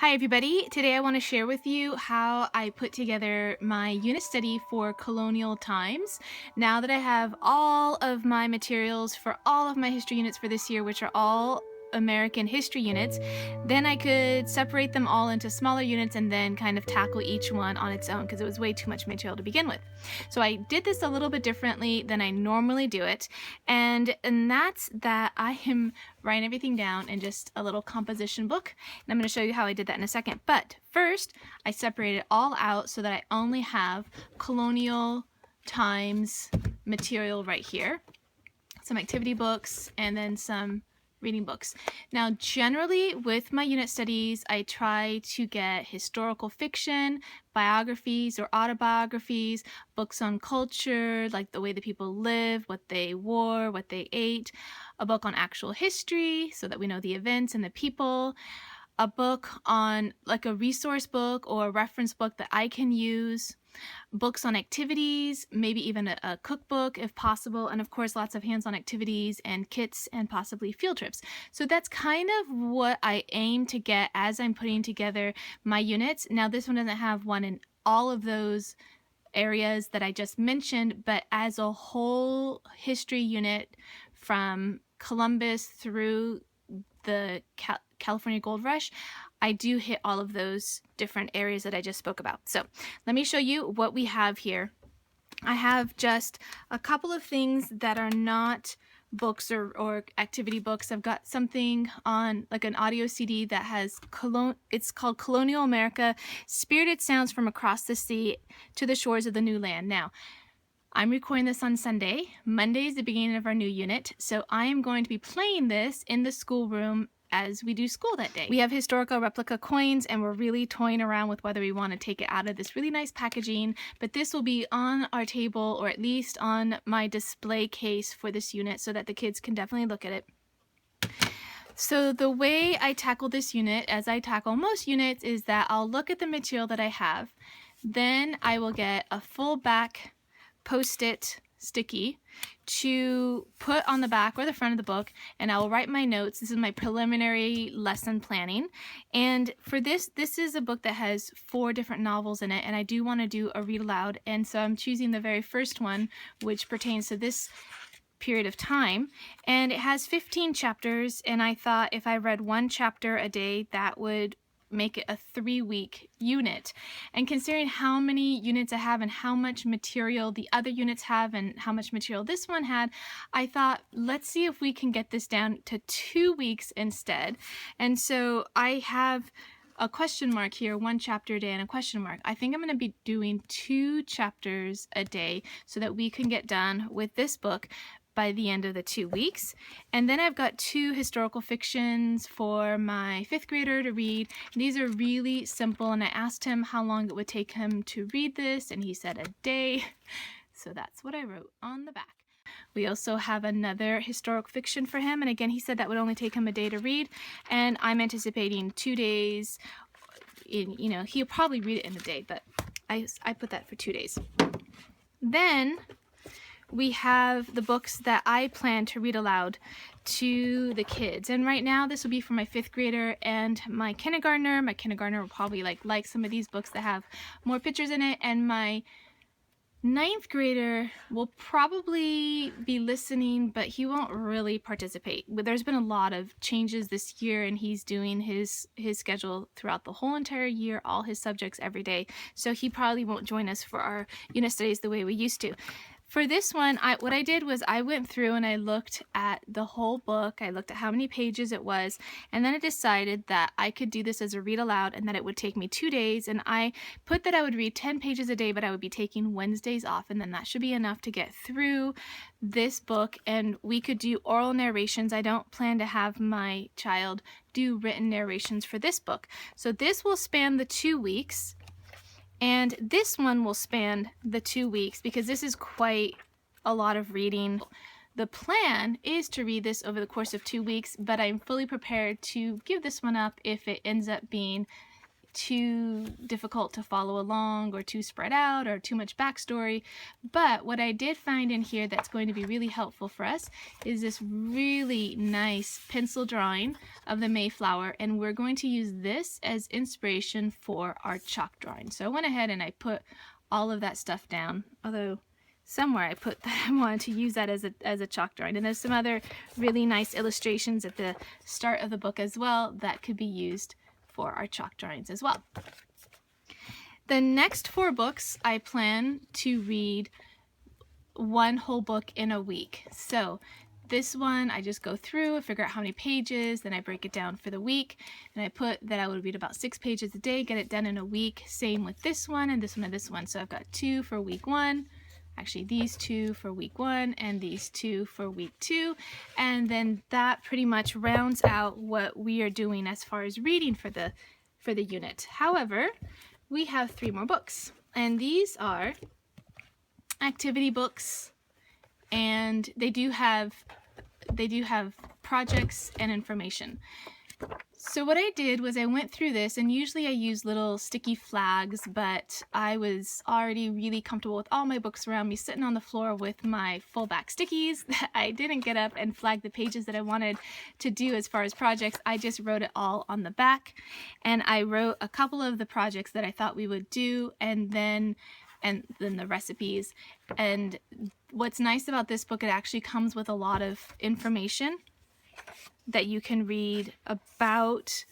Hi everybody, today I want to share with you how I put together my unit study for Colonial Times. Now that I have all of my materials for all of my history units for this year, which are all American history units, then I could separate them all into smaller units and then kind of tackle each one on its own because it was way too much material to begin with. So I did this a little bit differently than I normally do it, and that's that I am writing everything down in just a little composition book, and I'm going to show you how I did that in a second. But first, I separated it all out so that I only have Colonial Times material right here, some activity books, and then some reading books. Now, generally with my unit studies, I try to get historical fiction, biographies or autobiographies, books on culture, like the way the people live, what they wore, what they ate, a book on actual history so that we know the events and the people, a book on like a resource book or a reference book that I can use, books on activities, maybe even a cookbook if possible, and of course lots of hands-on activities and kits and possibly field trips. So that's kind of what I aim to get as I'm putting together my units. Now this one doesn't have one in all of those areas that I just mentioned, but as a whole history unit from Columbus through the California Gold Rush, I do hit all of those different areas that I just spoke about. So let me show you what we have here. I have just a couple of things that are not books or activity books. I've got something on like an audio CD that has it's called Colonial America, Spirited Sounds from Across the Sea to the Shores of the New Land. Now, I'm recording this on Sunday. Monday is the beginning of our new unit, so I am going to be playing this in the schoolroom as we do school that day. We have historical replica coins, and we're really toying around with whether we want to take it out of this really nice packaging, but this will be on our table, or at least on my display case for this unit, so that the kids can definitely look at it. So the way I tackle this unit, as I tackle most units, is that I'll look at the material that I have, then I will get a full back Post-it sticky to put on the back or the front of the book, and I will write my notes. This is my preliminary lesson planning, and for this is a book that has 4 different novels in it, and I do want to do a read aloud, and so I'm choosing the very first one, which pertains to this period of time, and it has 15 chapters, and I thought if I read 1 chapter a day, that would make it a 3-week unit. And considering how many units I have and how much material the other units have and how much material this one had, I thought, let's see if we can get this down to 2 weeks instead. And so I have a question mark here, 1 chapter a day and a question mark. I think I'm going to be doing 2 chapters a day so that we can get done with this book by the end of the 2 weeks. And then I've got 2 historical fictions for my 5th grader to read. These are really simple, and I asked him how long it would take him to read this, and he said a day. So that's what I wrote on the back. We also have another historic fiction for him, and again he said that would only take him a day to read, and I'm anticipating 2 days. He'll probably read it in a day, but I put that for 2 days. Then we have the books that I plan to read aloud to the kids. And right now this will be for my 5th grader and my kindergartner. My kindergartner will probably like some of these books that have more pictures in it, and my 9th grader will probably be listening, but he won't really participate. There's been a lot of changes this year, and he's doing his schedule throughout the whole entire year, all his subjects every day, so he probably won't join us for our unit studies the way we used to. For this one, what I did was I went through and I looked at the whole book. I looked at how many pages it was, and then I decided that I could do this as a read aloud and that it would take me 2 days, and I put that I would read 10 pages a day, but I would be taking Wednesdays off, and then that should be enough to get through this book, and we could do oral narrations. I don't plan to have my child do written narrations for this book. So this will span the 2 weeks. And this one will span the 2 weeks because this is quite a lot of reading. The plan is to read this over the course of 2 weeks, but I'm fully prepared to give this one up if it ends up being too difficult to follow along or too spread out or too much backstory. But what I did find in here that's going to be really helpful for us is this really nice pencil drawing of the Mayflower, and we're going to use this as inspiration for our chalk drawing. So I went ahead and I put all of that stuff down, although somewhere I put that I wanted to use that as a chalk drawing. And there's some other really nice illustrations at the start of the book as well that could be used for our chalk drawings as well. The next 4 books I plan to read one whole book in a week. So this one I just go through, I figure out how many pages, then I break it down for the week, and I put that I would read about 6 pages a day, get it done in a week. Same with this one and this one and this one. So I've got 2 for week 1. Actually, these 2 for week 1 and these 2 for week 2, and then that pretty much rounds out what we are doing as far as reading for the unit. However, we have 3 more books, and these are activity books, and they do have projects and information. So what I did was I went through this, and usually I use little sticky flags, but I was already really comfortable with all my books around me sitting on the floor with my full back stickies. I didn't get up and flag the pages that I wanted to do as far as projects. I just wrote it all on the back, and I wrote a couple of the projects that I thought we would do, and then the recipes. And what's nice about this book, it actually comes with a lot of information that you can read about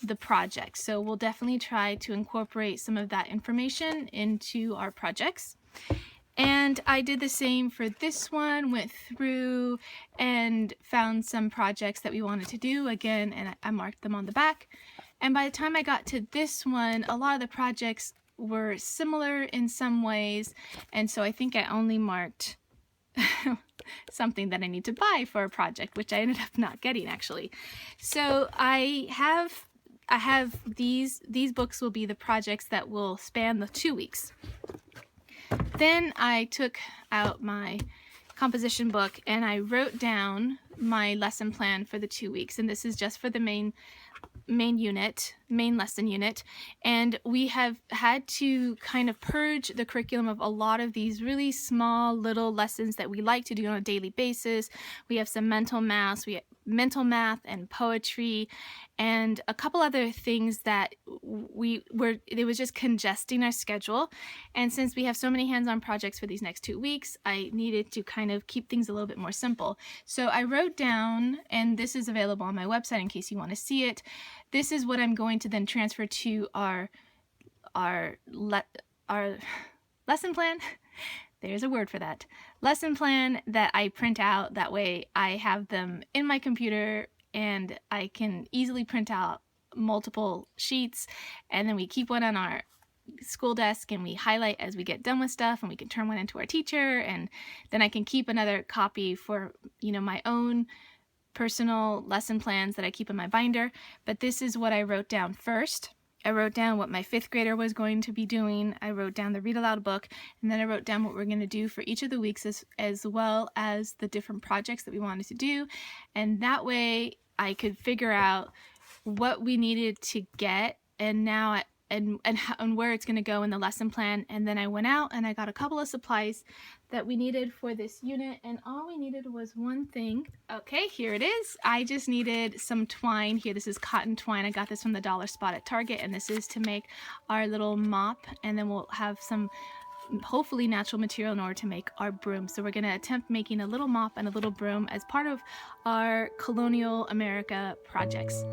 the project. So we'll definitely try to incorporate some of that information into our projects. And I did the same for this one, went through and found some projects that we wanted to do again, and I marked them on the back. And by the time I got to this one, a lot of the projects were similar in some ways, and so I think I only marked something that I need to buy for a project, which I ended up not getting actually. So I have these books will be the projects that will span the 2 weeks. Then I took out my composition book and I wrote down my lesson plan for the 2 weeks, and this is just for the main lesson unit, and we have had to kind of purge the curriculum of a lot of these really small little lessons that we like to do on a daily basis. We have some mental math, and poetry, and a couple other things that it was just congesting our schedule. And since we have so many hands-on projects for these next 2 weeks, I needed to kind of keep things a little bit more simple. So I wrote down, and this is available on my website in case you want to see it. This is what I'm going to then transfer to our lesson plan. There's a word for that. Lesson plan that I print out. That way I have them in my computer and I can easily print out multiple sheets, and then we keep one on our school desk and we highlight as we get done with stuff, and we can turn one into our teacher, and then I can keep another copy for, my own personal lesson plans that I keep in my binder. But this is what I wrote down first. I wrote down what my 5th grader was going to be doing. I wrote down the read aloud book, and then I wrote down what we're going to do for each of the weeks, as well as the different projects that we wanted to do. And that way I could figure out what we needed to get and where it's going to go in the lesson plan. And then I went out and I got a couple of supplies that we needed for this unit, and all we needed was one thing. Okay, here it is. I just needed some twine here. This is cotton twine. I got this from the dollar spot at Target, and this is to make our little mop, and then we'll have some hopefully natural material in order to make our broom. So we're going to attempt making a little mop and a little broom as part of our Colonial America projects.